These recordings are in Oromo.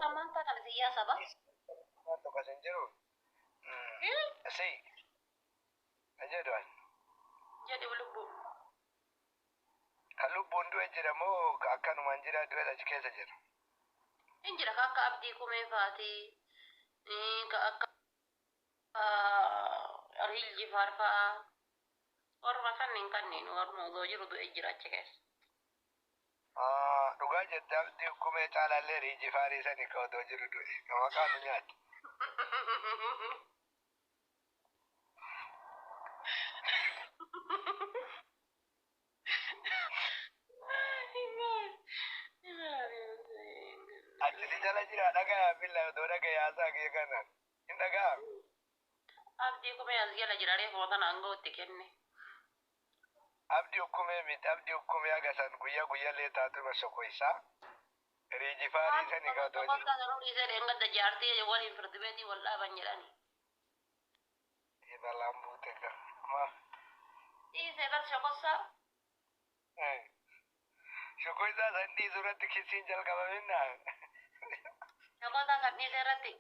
Amanta kana siyasa ba? Quanto passeggero? Sì, ajaduan. Jadi lubbu. Kalau bondo ejira mo akan manjira dua aja kesa jira. Injira kakak abdi kume fati. Ka akka arhilji farfa. Orma sannin kannin warno do jiru do ejira cekes. Dhugaa jetta abdi kumee caalallee riiji faarii sani ka odoo jiru du'e nama qaanu nyaatti. Achiti jala jira dhagaa billa odoo dhagaa yaasaa kee kana. Hin dhagaa? Abdi kume as jala jirare ko tan angootti kenne. Abdi ukkumee miti abdi ukkumee agasan guyyaa lee taatu masoko isaa. Riiji faarii sani ka odoo jiru. Bakka garuu dhiisee deengadda jaartee waliin firdibeetii wal dhaaban jedhani. Balaan buute ka. Ma. Dhiisee bar shokossaa. Shoko isaa san dhiisuu irratti kisiin jalqabaminna. Shokossaa kan dhiisee irratti.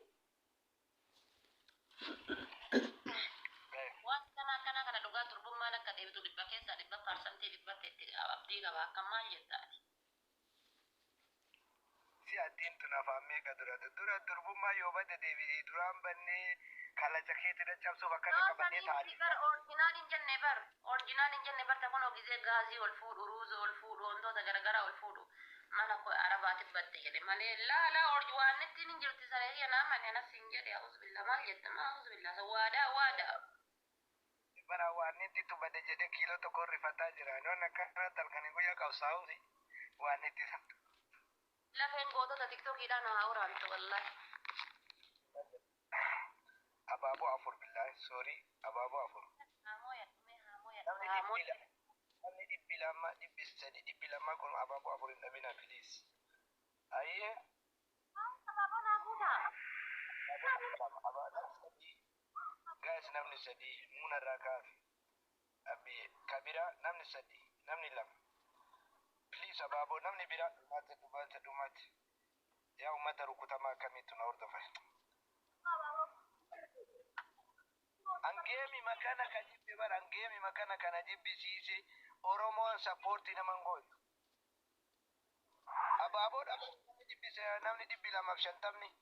Waan kana dhugaa turbummaan akka deebitu dhibba keessaa 100% dhibbatti itti abdii qaba akka maal jettaati. Si addiin tun afaan meeqa dura durbummaa yoo badde deebi'ii duraan bannee kalacha keetti daccabsuuf akkana qabannee taa'anii. Orjinaal hin jenne bar takun ogizee gaazii ol fuudhu ruuza ol fuudhu wantoota garaagaraa ol fuudhu mana koo arabaatiif badde jedhe malee laala orji waan ittiin hin jirti saree yana mane nas hin jedhe auzubillah maal jette ma auzubillah waadaa. Bara waan itti tubadde jedhe kiiloo tokko rifataa jira noon akkana talkanii guyyaa qabsaa'uuti waan itti san. Lafeen gootota tiktokiidhaan haa uraantu wallahi. Abaaboo afur billahi sorry abaaboo afur. Namni dhibbi lama dhibbi sadi dhibbi lama kun abaaboo afur hin dhabina please. Ayyee. Abaaboo naa fuudha. Guys namni sadi muna irraa kaafi. Abbi kabira namni sadi namni lama. Please abaaboo namni bira dhumate. Yaa uummata rukutamaa akkamiitu na hordofan. Angeemi makana ka jibbe bar angeemi makana kana jibbisiise Oromoon sappoortii naman gootu. Abaaboodha jibbise namni 250.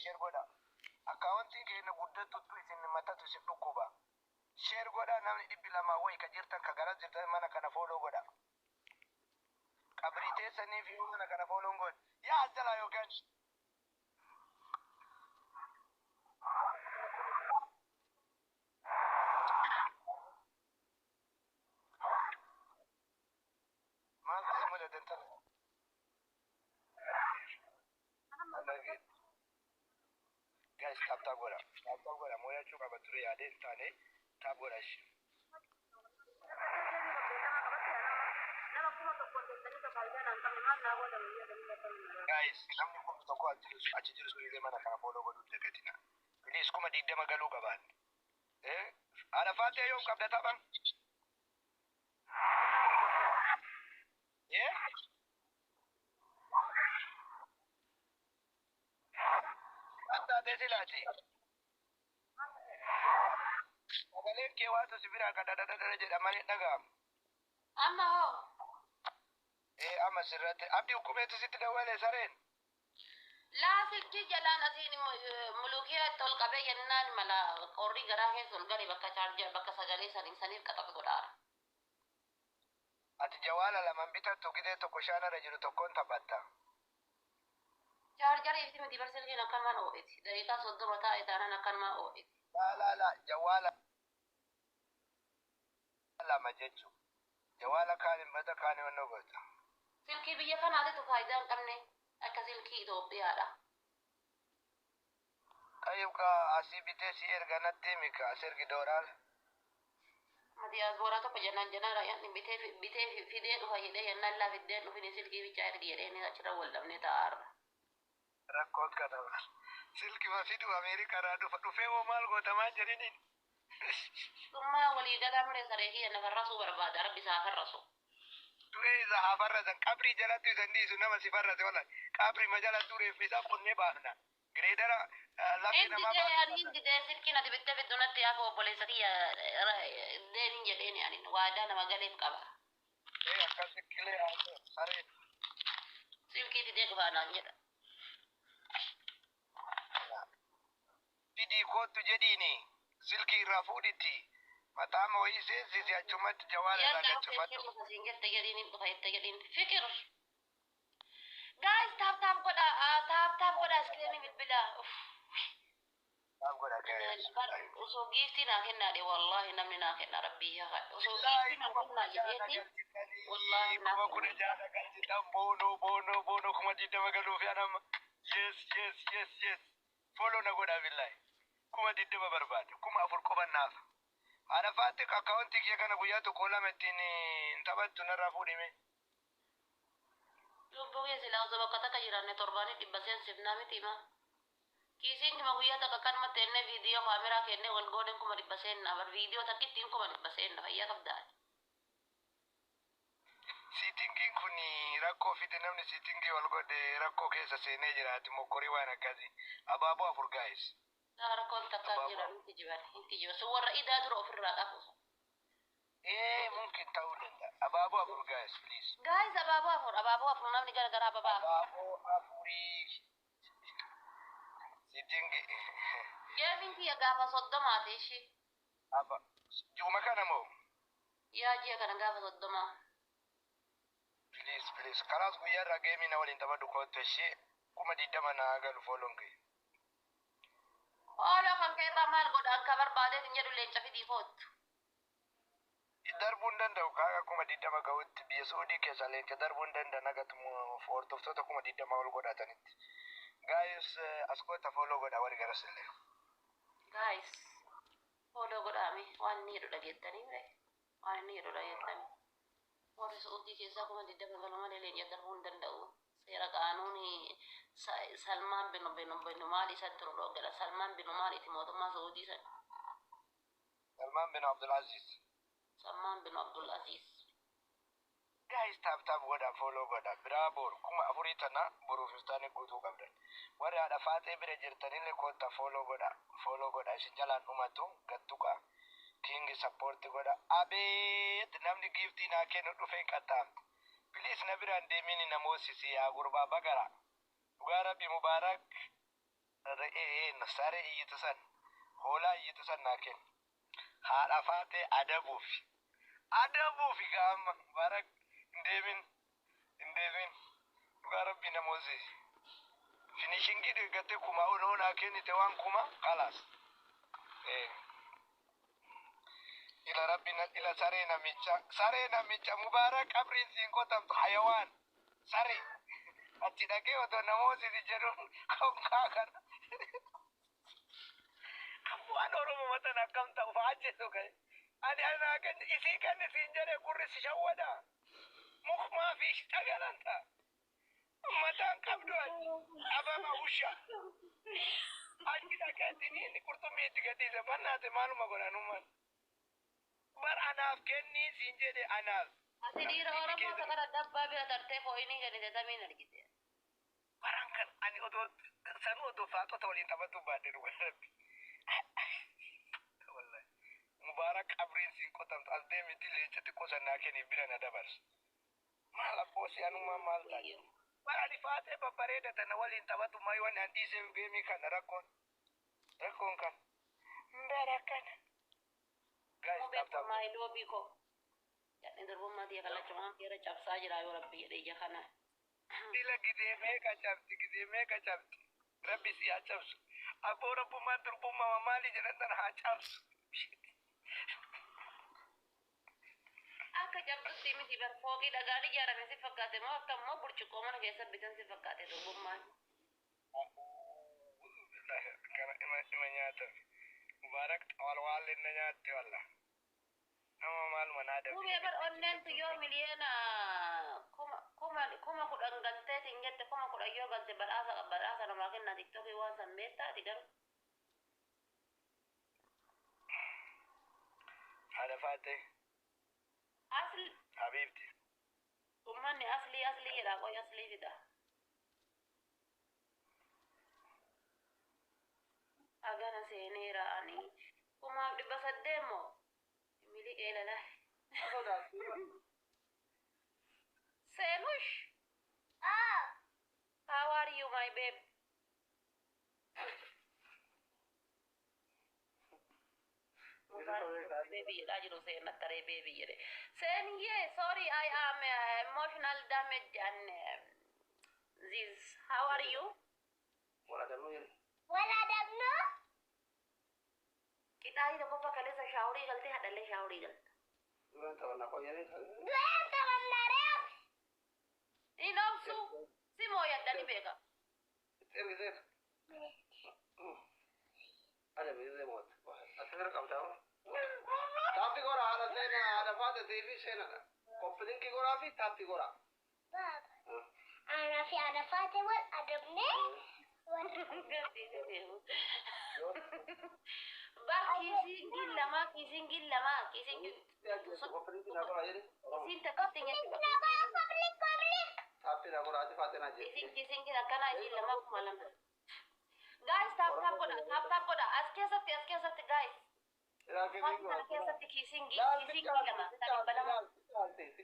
Share godha. Akkaawuntiin keenya guddattutu isin matatu isin dhukkuba. Share godha namni 200 wayi ka jirtan ka gara jirtan mana kana follow godha. Qabrii teessanii fi mana kana follow godha. Yaa jala yookaan maal simu dadantan. Guys, tap godha. Tap godha. Moya chuka bature yaade taane tap godha shi. Guys, namni kun tokko achi jiru sun illee mana kana follow godhu dagatina. Please kuma digdama galuu qaban. Ana faatee yoo qabda taphan. Anta desilaati. Sagaleen kee waatu sibira kadhadhadhadha jedhamanii dhaga'amu. Amma hoo. Amma sirratti abdii hukumeetu sitti dawwalee sareen. Laa silkii jalaan asiin mulukiyaa tol qabee jennaan mala qorrii garaa keessa ol gadi bakka chaarjaa bakka sagalee saniif qaxaqa godhaara. Ati jawaala lamaan bitattu gidee tokko shaanarra jiru tokkoon taphatta. Chaarjarii fi miti barsiilkiin akkanumaan ooliti. Daqiiqaa 30 taa'e taanaan akkanumaan ooliti. La jawaala lama jechuun. Jawaala kaan mata kaan onnoo goota. Silkii biyya kanaatitu faayidaa hin qabne akka silkii Itoophiyaadha. Tayyibka asii bitee si erga natti mika as ergi dooraal. Matiyaas booraa tokko jennaan jennaan raayyaan bitee fidee dhufa jedhee jennaan laa fiddeen dhufini silkii bichaa ergi jedhee achirra wal dhabnee taa'aarra. Rakkoon kana silkii ma fidu Ameerikaadhaa dhufee moo maal gootamaa jedhiniin. Dhummaa walii galaa muree saree kiyya na farrasuu barbaada rabbi isaa farrasu. Du'ee isa haa farrasan qabrii jalatti isan dhiisu nama si farrase wala qabrii ma jala tureef isaa qonnee baafna. Gireedara lafti namaa baafna. Inni didee silkii nati bittee fiddunatti yaa obboleessa kiyya deemin jedheeni ani waadaa nama galeef qaba. Akkas silkiilee haa saree. Silkii didee dhufaanaan jedha. Fidii kootu jedhiini silkii irraa fuudhitti mataama wayii seensisi achumatti jawaala irraa gachufadhu. Fikir. Guys, tap godha iskiriinii bilbila. Taap godha guys. Osoo giiftii naa kennaadhe wallahi namni naa kenna rabbii haa kadhu. Osoo giiftii naa kennaa jedheeti wallahi naa kuma kudha jaala galchitan boonoo kuma digdama galuuf anama. Yes. Follow na godha billahi. Kuma digdama barbaade kuma afur qobannaaf. Haadha faatti akkaawuntii kiyya kana guyyaa tokko lama ittiin taphattu narraa fuudhime. Lubbuu keessa ilaa osoo bakka takka jiraanne torbaanii dhibba seensifnaa miti ma. Kiisiin kima guyyaa takka akkanumatti enne viidiyoo kaameraa kenne wal goonen kuma dhibba seenna bar viidiyoo takkittiin kuma dhibba seenna fayyaa qabdaa. Siitingiin kun rakkoo fide namni siitingii wal godhe rakkoo keessa seenee jiraati mokkorii waan akkasii. Abaaboo afur gaa'is. Rakkoon takkaan jira inti jiban sun warra idaa dura ofirraa qabu. Mungkin ta'uu danda'a. Abaaboo afur gaa'is please. Gaa'is abaaboo afur namni garagaraa babaa. Abaaboo afurii. Siitingii. Jeemin kiyya gaafa soddomaati ishii. Juuma kana moo? Yaa ji'a kana gaafa soddomaa. Please. Kalaas guyyaa irraa geemii na waliin taphadhu kootu ishee kuma digdama naa galu fooloon kee. Haala kan keerraa maal godha akka barbaadeet hin jedhu leenca fidii koottu. Darbuu hin danda'u kaaga kuma digdama ga'utti biyya Suudii keessa leenca darbuu hin danda'an agatu hordoftoota kuma digdama ol godhatanitti. Gaayis as koota fooloo godha walii garas illee. Gaayis fooloo godhaame waan inni jedhu dhageettanii. Warri Suudii keessaa kuma digdama galu malee leenca darbuu hin danda'u. Seera qaanuuni Salmaan binu maali isaan turu dhoggala. Salmaan binu maaliiti mootummaa Suudii san. Salmaan binu Abdulaziz. Salmaan binu Abdulaziz. Guys taap godha follow godha biraa boru kuma afurii tana boruuf iftaanii guutuu qabdan. Warri haadha faatee bira jirtanillee koota follow godha isin jalaan dhumatu gattuqa. King support godha. Abeet namni giftii naa kennu dhufee qaxxaamte. Please na biraan deemini namoosisi yaa gurbaa bagara. Dhugaa rabbi mubaarak re'ee saree iyyitu san hoolaa iyyitu san naa kennu. Haadha faatee adabuufi gaama mubaarak hin deemin dhugaa rabbi namoosisi. Finishingii dhiggattee kuma unoo naa kennite waan kuma kalaas. Ila rabbi ila saree namicha mubaarak qabriin siin qotamtu hayawaan saree achi dhaqee otoo namoosisi jedhuun konkaa kana waan oromoo matan akkam ta'u fa'aa jedhu ka'e ani anaa kan isii kan isiin jedhee gurri si shawwada mukmaa fi dhagalan ta'a mataan qabdu achi ababa usha achi dhaqeetiin inni qurxummii itti gadhiise mannaate maaluma godhanummaan. Bar anaaf kennii siin jedhe anaaf. Ati dhiira Oromoo sakara dabbaa bira tartee fooyinii kennite samiin argite. Baran kan ani odoo faatota waliin taphatu baadhe dhuga rabbi. Wallahi. Mubaarak qabriin siin qotamtu as deemiti leencatti qusannaa kennii bira na dabarsa. Maal abboosi anummaa maal ta'a? Bar ani faatee babbareeda tana waliin taphatu maayii waan an dhiisee geemii kana rakkoon kan. Mbara kana. Maayiloo biikoo. Yaadni darbummaa tiya kallachumaan keera cabsaa jira yoo rabbi jedhee ija kana. Dila gidee meeqa cabti. Rabbi si haa cabsu. Abboo rabbummaan durbummaa maali jedhan sana haa cabsu. Akka cabdutti miti bar fooqii dhagaan ijaarame si fakkaate moo akka immoo burcuqqoo mana keessa bitan si fakkaate durbummaan. Ima nyaatame. Mubaarak walwaallee na nyaatte wallah. nama mal manada Ube bar onnen tu yo miliena kuma kudan galte tingette kuma kudan yo galte barasa na makin na TikTok wan sambeta digar hada fate asl habibti umani asli ira ko asli vida agana senera ani kuma dibasademo mili elala Senush. How are you, my babe? Baby, Rajulu say not a baby. Saying yes, sorry, I am emotional damage and this. How are you? Wala dabno. Kita ay ko pa kale sa shawri galte hadale shawri gal. Duran tawan na rep. Inopsu. Si moya dani bega. ada bize mot asir kam tahu tapi gora ada sena ada fate devi sena kopdin ki gora fi tapi gora Ana fi ana fate wal adabne ba kisingil lama kisin takating tapi na gora ati fate na je kisingil akana isin lama kumalam guys tap koda askesati guys kisingil lama tadi balama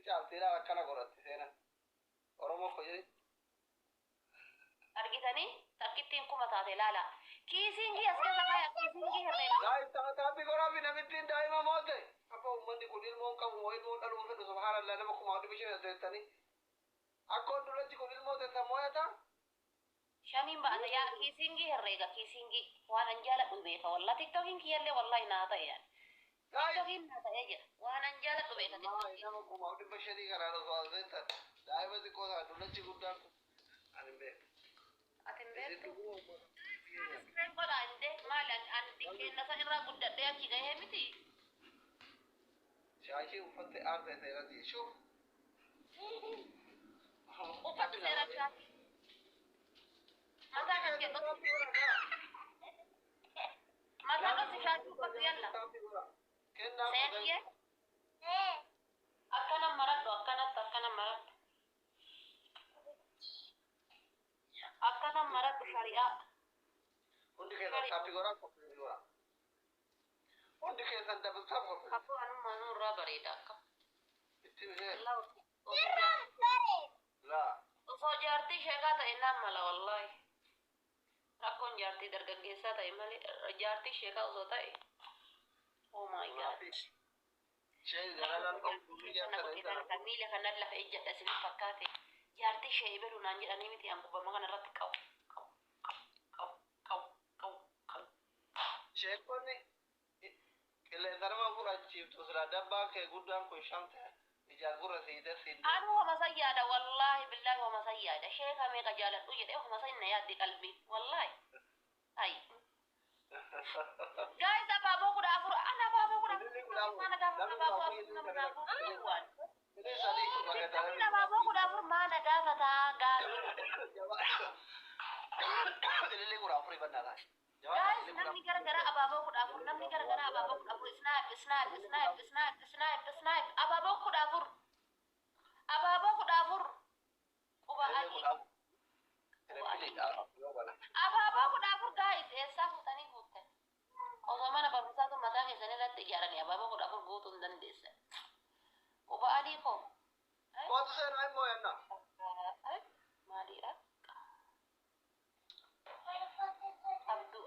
Chalti la kana gorati sena oromo khoyri argitani takitin kuma taate lala kisingi askesa kaya kisingi herrera dai tapi gora bi namitin dai ma mote apa mandi kudil mon kam moy mon dalu mo subhanallah nama kuma adu bishe zetani akko dulati kudil mote tamoyata shani ba ya kisingi herrega kisingi wana njala ubeka wallahi tiktokin kiyalle wallahi naata yani tiktokin naata ya wana njala ubeka nama kuma adu bishe di kana so zeta dai ba ko dulati gudan animbe atimbe screen koda ande malan andi kenna sa irra guddade yakki ga hemiti shashi ufatte arde tera di shuf ufatte tera shati mata kan ke mata no si shati ufatte yalla kenna seniye akkana marat akkana marat sharia undi ke tapi gora ko gora undi ke san double tap ko kafu anu manu rabarida ka ittihe la so jarti shega ta inna mala wallahi rakon jarti dargaggeessa ta imali jarti shega uso ta oh my god shay dalalan ko dunya kana kamila kana la ejjada sin fakate jarti shayberu nan jedani miti am kuba magana rat kaw shekoni ile darma pura chief to sura dabba ke gudan ko shamta ijar gura sida sida anu wa masayyada wallahi billahi wa masayyada sheka me ka jala duje de wa masayna ya di qalbi wallahi ay guys ababo kuda afur ana babo kuda mana da babo wan ini sadi ko bagata ana babo kuda afur mana da ta gas ile gura afur banna guys namni gara ababo kuda afur snipe ababo kuda afur kuba ali ababo kuda afur guys esa futani futte oso mana barusa to mata ke sene rat yarani ababo kuda afur gutun dan desa kuba ali ko ko to sen ay mo yanna mali abdu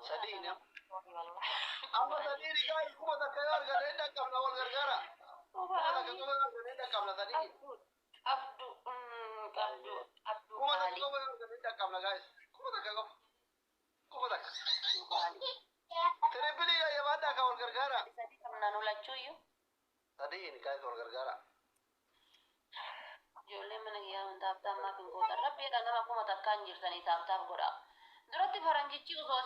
sadina amma sadini guys kuma da kayar ga inda kamna wal gargara kuma da kuma ga inda kamna sadini abdu kuma da ali kuma ga inda kamna guys kuma da terebili ya bada ka wal gargara sadi kamna no lachuyo sadini guys wal gargara jolle mana ya unda abda ma bin ko rabbi da nama kuma takkan jirtani tab goda durati faranjichi uzo